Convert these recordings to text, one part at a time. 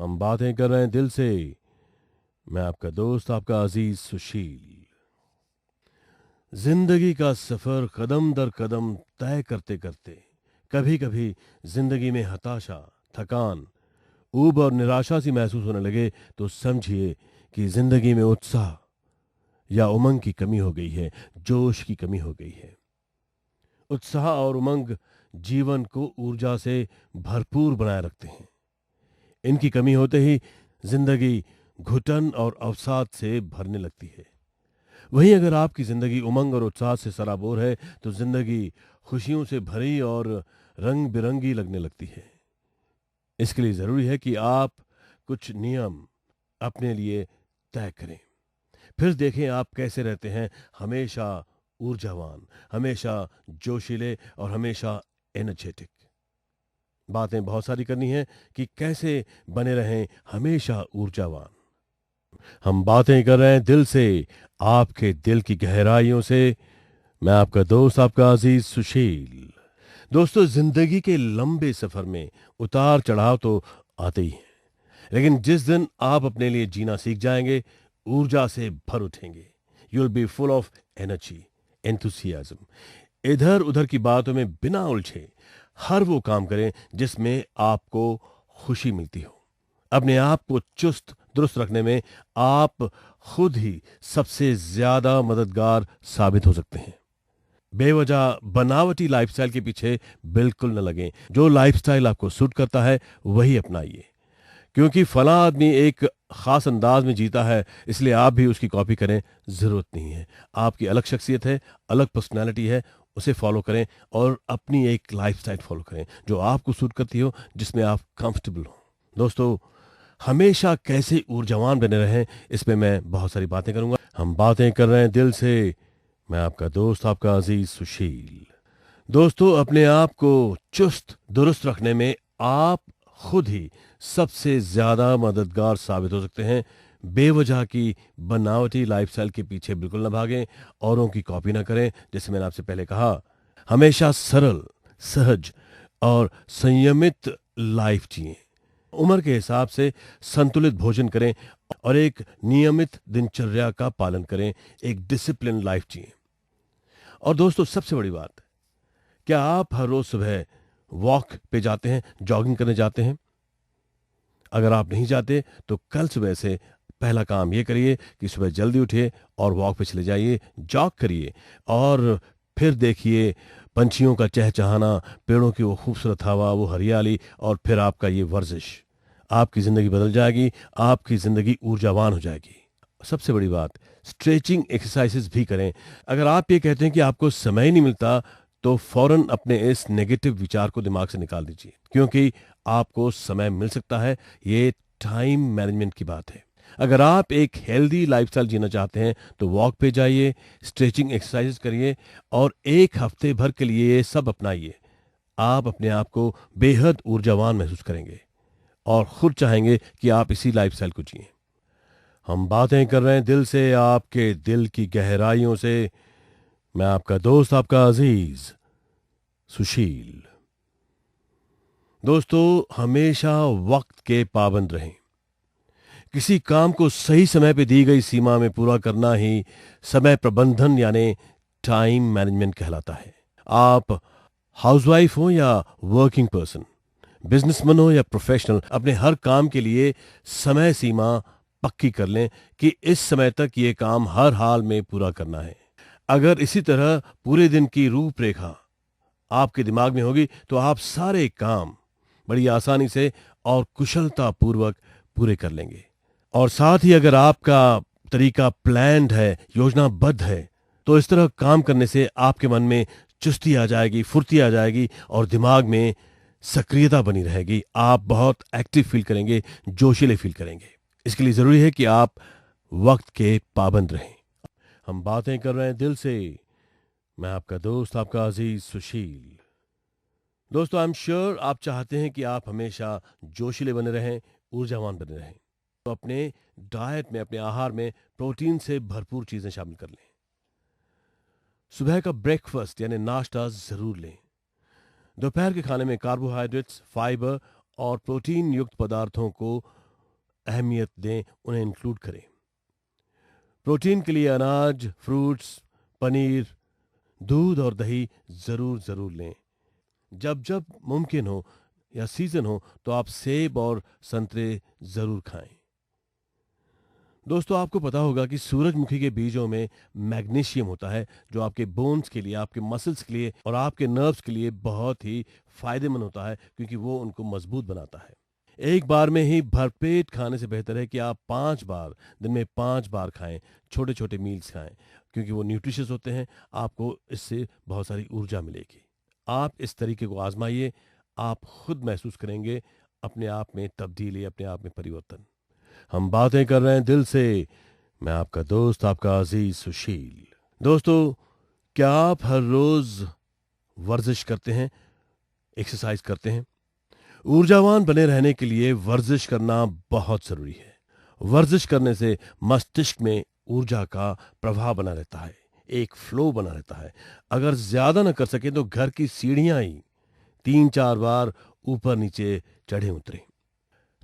हम बातें कर रहे हैं दिल से। मैं आपका दोस्त, आपका अजीज सुशील। जिंदगी का सफर कदम दर कदम तय करते करते कभी कभी जिंदगी में हताशा, थकान, ऊब और निराशा सी महसूस होने लगे तो समझिए कि जिंदगी में उत्साह या उमंग की कमी हो गई है, जोश की कमी हो गई है। उत्साह और उमंग जीवन को ऊर्जा से भरपूर बनाए रखते हैं। इनकी कमी होते ही जिंदगी घुटन और अवसाद से भरने लगती है। वहीं अगर आपकी जिंदगी उमंग और उत्साह से सराबोर है तो जिंदगी खुशियों से भरी और रंग बिरंगी लगने लगती है। इसके लिए जरूरी है कि आप कुछ नियम अपने लिए तय करें। फिर देखें आप कैसे रहते हैं, हमेशा ऊर्जावान, हमेशा जोशीले और हमेशा एनर्जेटिक। बातें बहुत सारी करनी है कि कैसे बने रहें हमेशा ऊर्जावान। हम बातें कर रहे हैं दिल से, आपके दिल की गहराइयों से। मैं आपका दोस्त, आपका अजीज सुशील। दोस्तों, जिंदगी के लंबे सफर में उतार चढ़ाव तो आते ही हैं, लेकिन जिस दिन आप अपने लिए जीना सीख जाएंगे, ऊर्जा से भर उठेंगे। You will be full of energy, enthusiasm. इधर उधर की बातों में बिना उलझे हर वो काम करें जिसमें आपको खुशी मिलती हो। अपने आप को चुस्त दुरुस्त रखने में आप खुद ही सबसे ज्यादा मददगार साबित हो सकते हैं। बेवजह बनावटी लाइफस्टाइल के पीछे बिल्कुल न लगें। जो लाइफस्टाइल आपको सूट करता है वही अपनाइए। क्योंकि फला आदमी एक खास अंदाज में जीता है इसलिए आप भी उसकी कॉपी करें, जरूरत नहीं है। आपकी अलग शख्सियत है, अलग पर्सनैलिटी है, उसे फॉलो करें और अपनी एक लाइफस्टाइल फॉलो करें जो आपको सूट करती हो, जिसमें आप कंफर्टेबल हो। दोस्तों, हमेशा कैसे ऊर्जावान बने रहें, इस पे मैं बहुत सारी बातें करूंगा। हम बातें कर रहे हैं दिल से। मैं आपका दोस्त, आपका अजीज सुशील। दोस्तों, अपने आप को चुस्त दुरुस्त रखने में आप खुद ही सबसे ज्यादा मददगार साबित हो सकते हैं। बेवजह की बनावटी लाइफस्टाइल के पीछे बिल्कुल न भागें, औरों की कॉपी न करें। जैसे मैंने आपसे पहले कहा, हमेशा सरल, सहज और संयमित लाइफ जिएं। उम्र के हिसाब से संतुलित भोजन करें और एक नियमित दिनचर्या का पालन करें। एक डिसिप्लिन लाइफ जिएं। और दोस्तों, सबसे बड़ी बात, क्या आप हर रोज सुबह वॉक पे जाते हैं, जॉगिंग करने जाते हैं? अगर आप नहीं जाते तो कल सुबह से पहला काम ये करिए कि सुबह जल्दी उठिए और वॉक पे चले जाइए, जॉग करिए और फिर देखिए पंछियों का चहचहाना, पेड़ों की वो खूबसूरत हवा, वो हरियाली और फिर आपका ये वर्जिश। आपकी जिंदगी बदल जाएगी, आपकी जिंदगी ऊर्जावान हो जाएगी। सबसे बड़ी बात, स्ट्रेचिंग एक्सरसाइजेस भी करें। अगर आप ये कहते हैं कि आपको समय ही नहीं मिलता तो फौरन अपने इस नेगेटिव विचार को दिमाग से निकाल दीजिए, क्योंकि आपको समय मिल सकता है। ये टाइम मैनेजमेंट की बात है। अगर आप एक हेल्दी लाइफस्टाइल जीना चाहते हैं तो वॉक पे जाइए, स्ट्रेचिंग एक्सरसाइजेस करिए और एक हफ्ते भर के लिए ये सब अपनाइए। आप अपने आप को बेहद ऊर्जावान महसूस करेंगे और खुद चाहेंगे कि आप इसी लाइफस्टाइल को जिएं। हम बातें कर रहे हैं दिल से, आपके दिल की गहराइयों से। मैं आपका दोस्त, आपका अजीज सुशील। दोस्तों, हमेशा वक्त के पाबंद रहें। किसी काम को सही समय पे दी गई सीमा में पूरा करना ही समय प्रबंधन यानी टाइम मैनेजमेंट कहलाता है। आप हाउसवाइफ हो या वर्किंग पर्सन, बिजनेसमैन हो या प्रोफेशनल, अपने हर काम के लिए समय सीमा पक्की कर लें कि इस समय तक ये काम हर हाल में पूरा करना है। अगर इसी तरह पूरे दिन की रूपरेखा आपके दिमाग में होगी तो आप सारे काम बड़ी आसानी से और कुशलता पूर्वक पूरे कर लेंगे। और साथ ही अगर आपका तरीका प्लान्ड है, योजनाबद्ध है, तो इस तरह काम करने से आपके मन में चुस्ती आ जाएगी, फुर्ती आ जाएगी और दिमाग में सक्रियता बनी रहेगी। आप बहुत एक्टिव फील करेंगे, जोशीले फील करेंगे। इसके लिए जरूरी है कि आप वक्त के पाबंद रहें। हम बातें कर रहे हैं दिल से। मैं आपका दोस्त, आपका अजीज सुशील। दोस्तों, आई एम श्योर आप चाहते हैं कि आप हमेशा जोशीले बने रहें, ऊर्जावान बने रहें। तो अपने डाइट में, अपने आहार में प्रोटीन से भरपूर चीजें शामिल कर लें। सुबह का ब्रेकफास्ट यानी नाश्ता जरूर लें। दोपहर के खाने में कार्बोहाइड्रेट्स, फाइबर और प्रोटीन युक्त पदार्थों को अहमियत दें, उन्हें इंक्लूड करें। प्रोटीन के लिए अनाज, फ्रूट्स, पनीर, दूध और दही जरूर जरूर लें। जब जब मुमकिन हो या सीजन हो तो आप सेब और संतरे जरूर खाएं। दोस्तों, आपको पता होगा कि सूरजमुखी के बीजों में मैग्नीशियम होता है, जो आपके बोन्स के लिए, आपके मसल्स के लिए और आपके नर्व्स के लिए बहुत ही फायदेमंद होता है, क्योंकि वो उनको मजबूत बनाता है। एक बार में ही भरपेट खाने से बेहतर है कि आप 5 बार, दिन में 5 बार खाएं, छोटे छोटे मील्स खाएं, क्योंकि वो न्यूट्रिशियस होते हैं। आपको इससे बहुत सारी ऊर्जा मिलेगी। आप इस तरीके को आजमाइए, आप खुद महसूस करेंगे अपने आप में तब्दीली, अपने आप में परिवर्तन। हम बातें कर रहे हैं दिल से। मैं आपका दोस्त, आपका अजीज सुशील। दोस्तों, क्या आप हर रोज वर्जिश करते हैं, एक्सरसाइज करते हैं? ऊर्जावान बने रहने के लिए वर्जिश करना बहुत जरूरी है। वर्जिश करने से मस्तिष्क में ऊर्जा का प्रवाह बना रहता है, एक फ्लो बना रहता है। अगर ज्यादा न कर सके तो घर की सीढ़ियां ही 3-4 बार ऊपर नीचे चढ़े उतरे।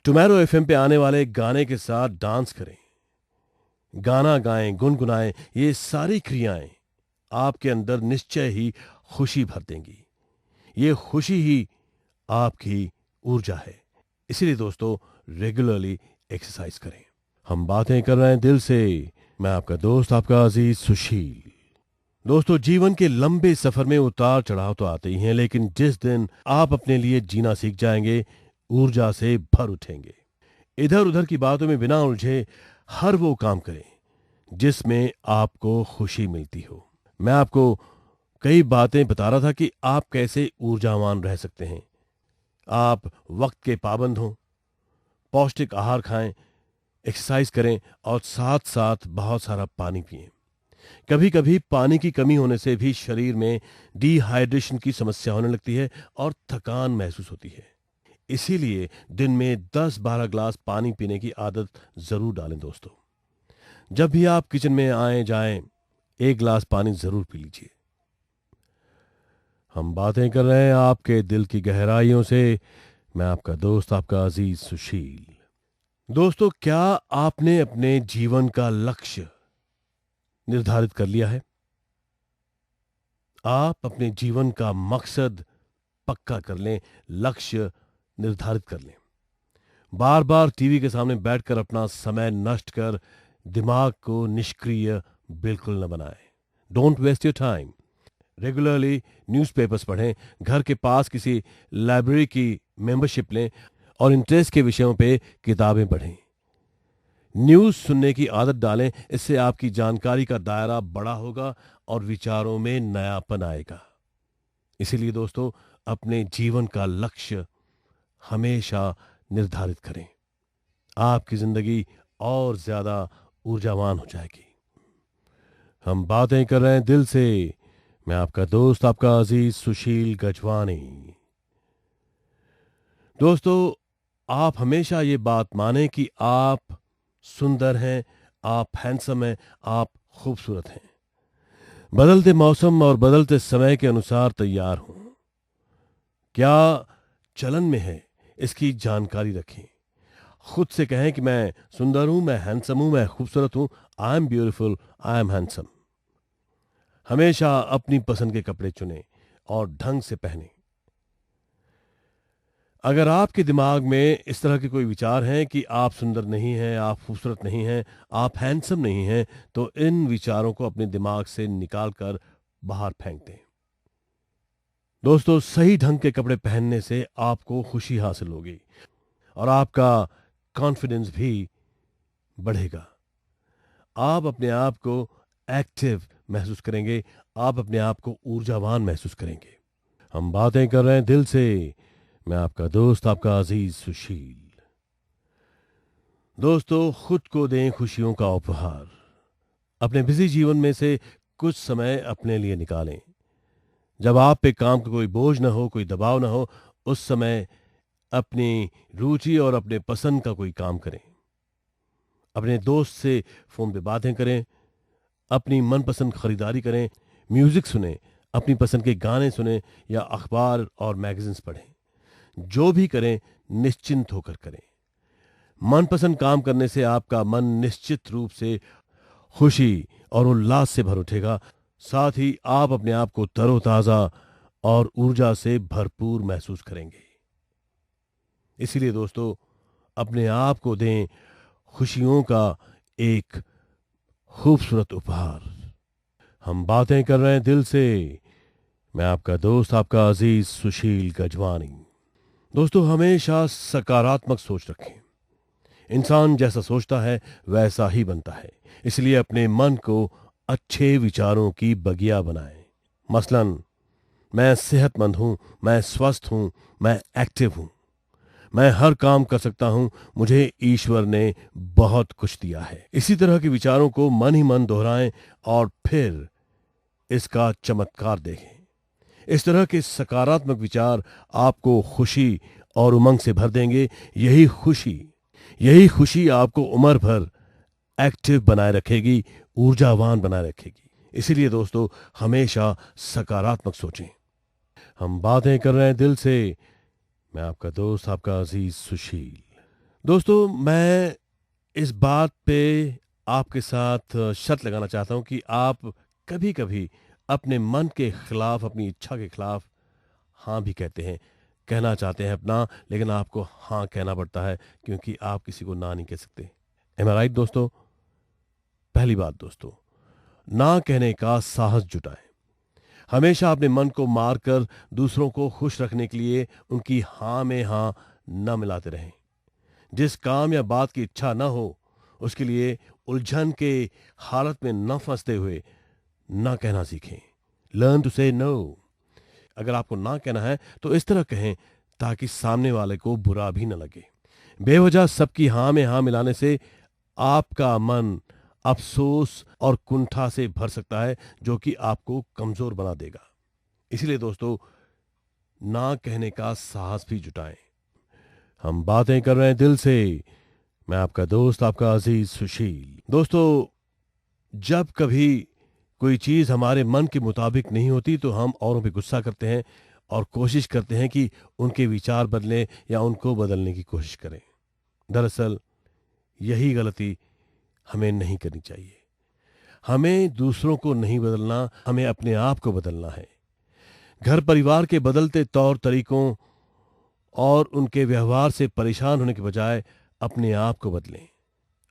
टुमारो एफएम पे आने वाले गाने के साथ डांस करें, गाना गाएं, गुनगुनाएं। ये सारी क्रियाएं आपके अंदर निश्चय ही खुशी भर देंगी। ये खुशी ही आपकी ऊर्जा है। इसीलिए दोस्तों, रेगुलरली एक्सरसाइज करें। हम बातें कर रहे हैं दिल से। मैं आपका दोस्त, आपका अजीज सुशील। दोस्तों, जीवन के लंबे सफर में उतार चढ़ाव तो आते ही हैं, लेकिन जिस दिन आप अपने लिए जीना सीख जाएंगे, ऊर्जा से भर उठेंगे। इधर उधर की बातों में बिना उलझे हर वो काम करें जिसमें आपको खुशी मिलती हो। मैं आपको कई बातें बता रहा था कि आप कैसे ऊर्जावान रह सकते हैं। आप वक्त के पाबंद हों, पौष्टिक आहार खाएं, एक्सरसाइज करें और साथ साथ बहुत सारा पानी पिएं। कभी कभी पानी की कमी होने से भी शरीर में डिहाइड्रेशन की समस्या होने लगती है और थकान महसूस होती है। इसीलिए दिन में 10-12 ग्लास पानी पीने की आदत जरूर डालें। दोस्तों, जब भी आप किचन में आए जाएं, 1 ग्लास पानी जरूर पी लीजिए। हम बातें कर रहे हैं आपके दिल की गहराइयों से। मैं आपका दोस्त, आपका अजीज सुशील। दोस्तों, क्या आपने अपने जीवन का लक्ष्य निर्धारित कर लिया है? आप अपने जीवन का मकसद पक्का कर लें, लक्ष्य निर्धारित कर लें। बार बार टीवी के सामने बैठकर अपना समय नष्ट कर दिमाग को निष्क्रिय बिल्कुल न बनाएं। Don't waste your time. Regularly newspapers पढ़ें, घर के पास किसी लाइब्रेरी की मेंबरशिप लें और इंटरेस्ट के विषयों पे किताबें पढ़ें। न्यूज़ सुनने की आदत डालें, इससे आपकी जानकारी का दायरा बड़ा होगा और विचारों में नयापन आएगा। इसीलिए दोस्तों, अपने जीवन का लक्ष्य हमेशा निर्धारित करें। आपकी जिंदगी और ज्यादा ऊर्जावान हो जाएगी। हम बातें कर रहे हैं दिल से। मैं आपका दोस्त, आपका अजीज सुशील गजवानी। दोस्तों, आप हमेशा ये बात माने कि आप सुंदर हैं, आप हैंडसम हैं, आप खूबसूरत हैं। बदलते मौसम और बदलते समय के अनुसार तैयार हों। क्या चलन में है, इसकी जानकारी रखें। खुद से कहें कि मैं सुंदर हूं, मैं हैंडसम हूं, मैं खूबसूरत हूं। I am beautiful, I am handsome. हमेशा अपनी पसंद के कपड़े चुनें और ढंग से पहनें। अगर आपके दिमाग में इस तरह के कोई विचार हैं कि आप सुंदर नहीं हैं, आप खूबसूरत नहीं हैं, आप हैंडसम नहीं हैं, तो इन विचारों को अपने दिमाग से निकाल कर बाहर फेंक दें। दोस्तों, सही ढंग के कपड़े पहनने से आपको खुशी हासिल होगी और आपका कॉन्फिडेंस भी बढ़ेगा। आप अपने आप को एक्टिव महसूस करेंगे, आप अपने आप को ऊर्जावान महसूस करेंगे। हम बातें कर रहे हैं दिल से। मैं आपका दोस्त, आपका अजीज सुशील। दोस्तों, खुद को दें खुशियों का उपहार। अपने बिजी जीवन में से कुछ समय अपने लिए निकालें। जब आप पे काम का कोई बोझ ना हो, कोई दबाव ना हो, उस समय अपनी रुचि और अपने पसंद का कोई काम करें। अपने दोस्त से फोन पे बातें करें, अपनी मनपसंद खरीदारी करें, म्यूजिक सुने, अपनी पसंद के गाने सुने या अखबार और मैगजीन्स पढ़ें। जो भी करें, निश्चिंत होकर करें। मनपसंद काम करने से आपका मन निश्चित रूप से खुशी और उल्लास से भर उठेगा। साथ ही आप अपने आप को तरोताजा और ऊर्जा से भरपूर महसूस करेंगे। इसीलिए दोस्तों, अपने आप को दें खुशियों का एक खूबसूरत उपहार। हम बातें कर रहे हैं दिल से। मैं आपका दोस्त, आपका अजीज सुशील गजवानी। दोस्तों, हमेशा सकारात्मक सोच रखें। इंसान जैसा सोचता है वैसा ही बनता है। इसलिए अपने मन को अच्छे विचारों की बगिया बनाएं। मसलन, मैं सेहतमंद हूं, मैं स्वस्थ हूं, मैं एक्टिव हूं, मैं हर काम कर सकता हूं, मुझे ईश्वर ने बहुत कुछ दिया है। इसी तरह के विचारों को मन ही मन दोहराएं और फिर इसका चमत्कार देखें। इस तरह के सकारात्मक विचार आपको खुशी और उमंग से भर देंगे। यही खुशी आपको उम्र भर एक्टिव बनाए रखेगी, ऊर्जावान बनाए रखेगी। इसीलिए दोस्तों, हमेशा सकारात्मक सोचें। हम बातें कर रहे हैं दिल से। मैं आपका दोस्त, आपका अजीज सुशील। दोस्तों, मैं इस बात पे आपके साथ शर्त लगाना चाहता हूं कि आप कभी कभी अपने मन के खिलाफ, अपनी इच्छा के खिलाफ हाँ भी कहते हैं, कहना चाहते हैं अपना, लेकिन आपको हाँ कहना पड़ता है क्योंकि आप किसी को ना नहीं कह सकते। एम आई राइट दोस्तों? पहली बात दोस्तों, ना कहने का साहस जुटाएं। हमेशा अपने मन को मारकर दूसरों को खुश रखने के लिए उनकी हाँ में हाँ न मिलाते रहें। जिस काम या बात की इच्छा न हो उसके लिए उलझन के हालत में न फंसते हुए ना कहना सीखें। लर्न टू से नो। अगर आपको ना कहना है तो इस तरह कहें ताकि सामने वाले को बुरा भी न लगे। बेवजह सबकी हाँ में हाँ मिलाने से आपका मन अफसोस और कुंठा से भर सकता है, जो कि आपको कमजोर बना देगा। इसलिए दोस्तों, ना कहने का साहस भी जुटाएं। हम बातें कर रहे हैं दिल से। मैं आपका दोस्त, आपका अजीज सुशील। दोस्तों, जब कभी कोई चीज हमारे मन के मुताबिक नहीं होती तो हम औरों पे गुस्सा करते हैं और कोशिश करते हैं कि उनके विचार बदलें या उनको बदलने की कोशिश करें। दरअसल यही गलती हमें नहीं करनी चाहिए। हमें दूसरों को नहीं बदलना, हमें अपने आप को बदलना है। घर परिवार के बदलते तौर तरीकों और उनके व्यवहार से परेशान होने के बजाय अपने आप को बदलें।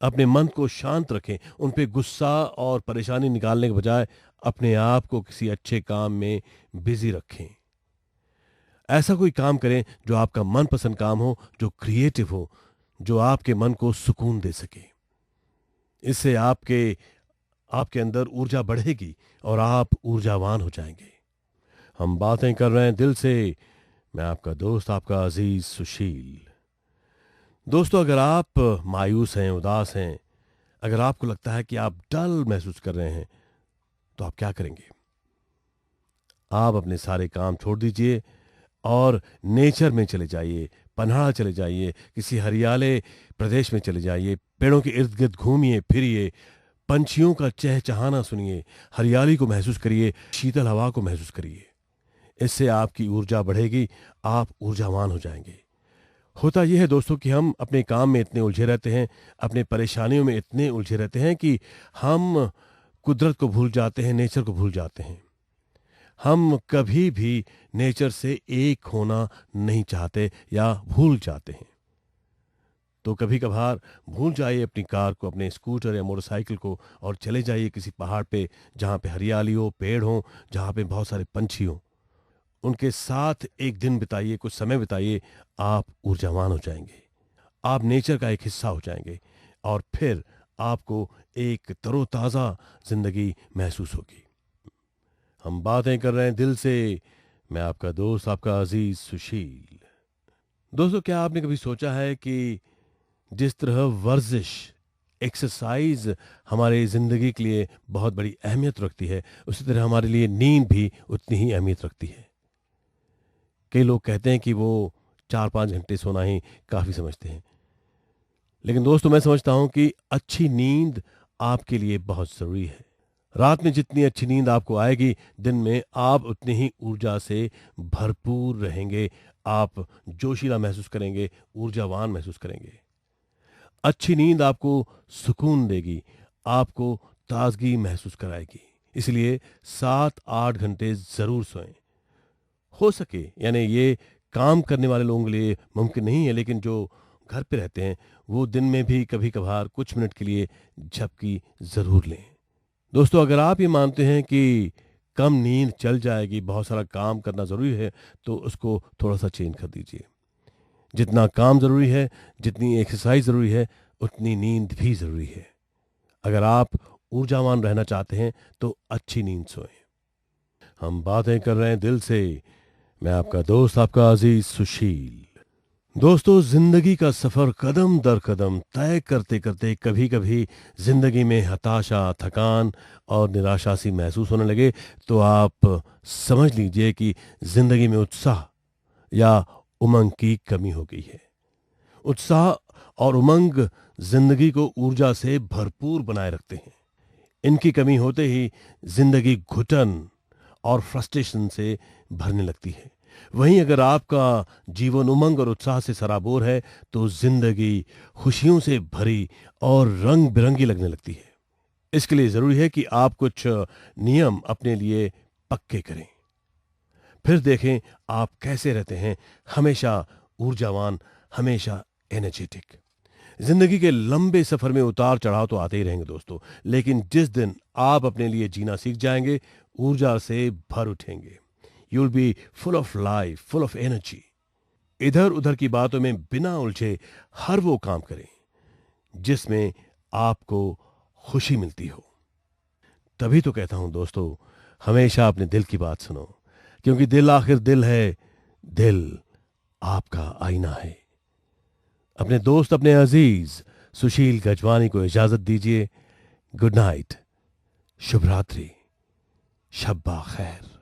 अपने मन को शांत रखें। उन पे गुस्सा और परेशानी निकालने के बजाय अपने आप को किसी अच्छे काम में बिजी रखें। ऐसा कोई काम करें जो आपका मनपसंद काम हो, जो क्रिएटिव हो, जो आपके मन को सुकून दे सके। इससे आपके अंदर ऊर्जा बढ़ेगी और आप ऊर्जावान हो जाएंगे। हम बातें कर रहे हैं दिल से। मैं आपका दोस्त, आपका अजीज सुशील। दोस्तों, अगर आप मायूस हैं, उदास हैं, अगर आपको लगता है कि आप डल महसूस कर रहे हैं, तो आप क्या करेंगे? आप अपने सारे काम छोड़ दीजिए और नेचर में चले जाइए, पन्हाड़ा चले जाइए, किसी हरियाले प्रदेश में चले जाइए, पेड़ों के इर्द गिर्द घूमिए फिरिए, पंछियों का चहचहाना सुनिए, हरियाली को महसूस करिए, शीतल हवा को महसूस करिए। इससे आपकी ऊर्जा बढ़ेगी, आप ऊर्जावान हो जाएंगे। होता यह है दोस्तों कि हम अपने काम में इतने उलझे रहते हैं, अपने परेशानियों में इतने उलझे रहते हैं कि हम कुदरत को भूल जाते हैं, नेचर को भूल जाते हैं। हम कभी भी नेचर से एक होना नहीं चाहते या भूल जाते हैं। तो कभी कभार भूल जाइए अपनी कार को, अपने स्कूटर या मोटरसाइकिल को, और चले जाइए किसी पहाड़ पे जहाँ पे हरियाली हो, पेड़ हो, जहाँ पे बहुत सारे पंछी हो। उनके साथ एक दिन बिताइए, कुछ समय बिताइए, आप ऊर्जावान हो जाएंगे, आप नेचर का एक हिस्सा हो जाएंगे और फिर आपको एक तरोताज़ा जिंदगी महसूस होगी। हम बातें कर रहे हैं दिल से। मैं आपका दोस्त, आपका अजीज सुशील। दोस्तों, क्या आपने कभी सोचा है कि जिस तरह वर्जिश, एक्सरसाइज हमारे जिंदगी के लिए बहुत बड़ी अहमियत रखती है, उसी तरह हमारे लिए नींद भी उतनी ही अहमियत रखती है। कई लोग कहते हैं कि वो 4-5 घंटे सोना ही काफी समझते हैं, लेकिन दोस्तों मैं समझता हूं कि अच्छी नींद आपके लिए बहुत जरूरी है। रात में जितनी अच्छी नींद आपको आएगी, दिन में आप उतनी ही ऊर्जा से भरपूर रहेंगे, आप जोशीला महसूस करेंगे, ऊर्जावान महसूस करेंगे। अच्छी नींद आपको सुकून देगी, आपको ताजगी महसूस कराएगी। इसलिए 7-8 घंटे जरूर सोएं। हो सके, यानी ये काम करने वाले लोगों के लिए मुमकिन नहीं है, लेकिन जो घर पे रहते हैं वो दिन में भी कभी कभार कुछ मिनट के लिए झपकी जरूर लें। दोस्तों, अगर आप ये मानते हैं कि कम नींद चल जाएगी, बहुत सारा काम करना ज़रूरी है, तो उसको थोड़ा सा चेंज कर दीजिए। जितना काम ज़रूरी है, जितनी एक्सरसाइज ज़रूरी है, उतनी नींद भी ज़रूरी है। अगर आप ऊर्जावान रहना चाहते हैं तो अच्छी नींद सोएं। हम बातें कर रहे हैं दिल से। मैं आपका दोस्त, आपका अजीज सुशील। दोस्तों, जिंदगी का सफर कदम दर कदम तय करते करते कभी कभी जिंदगी में हताशा, थकान और निराशा सी महसूस होने लगे तो आप समझ लीजिए कि जिंदगी में उत्साह या उमंग की कमी हो गई है। उत्साह और उमंग जिंदगी को ऊर्जा से भरपूर बनाए रखते हैं। इनकी कमी होते ही जिंदगी घुटन और फ्रस्ट्रेशन से भरने लगती है। वहीं अगर आपका जीवन उमंग और उत्साह से सराबोर है तो जिंदगी खुशियों से भरी और रंग बिरंगी लगने लगती है। इसके लिए जरूरी है कि आप कुछ नियम अपने लिए पक्के करें। फिर देखें आप कैसे रहते हैं, हमेशा ऊर्जावान, हमेशा एनर्जेटिक। जिंदगी के लंबे सफर में उतार चढ़ाव तो आते ही रहेंगे दोस्तों, लेकिन जिस दिन आप अपने लिए जीना सीख जाएंगे, ऊर्जा से भर उठेंगे। You'll be full of life, full of energy. इधर उधर की बातों में बिना उलझे हर वो काम करें जिसमें आपको खुशी मिलती हो। तभी तो कहता हूं दोस्तों, हमेशा अपने दिल की बात सुनो, क्योंकि दिल आखिर दिल है, दिल आपका आईना है। अपने दोस्त, अपने अजीज सुशील गजवानी को इजाजत दीजिए। गुड नाइट, शुभ रात्रि, शब्बा खैर।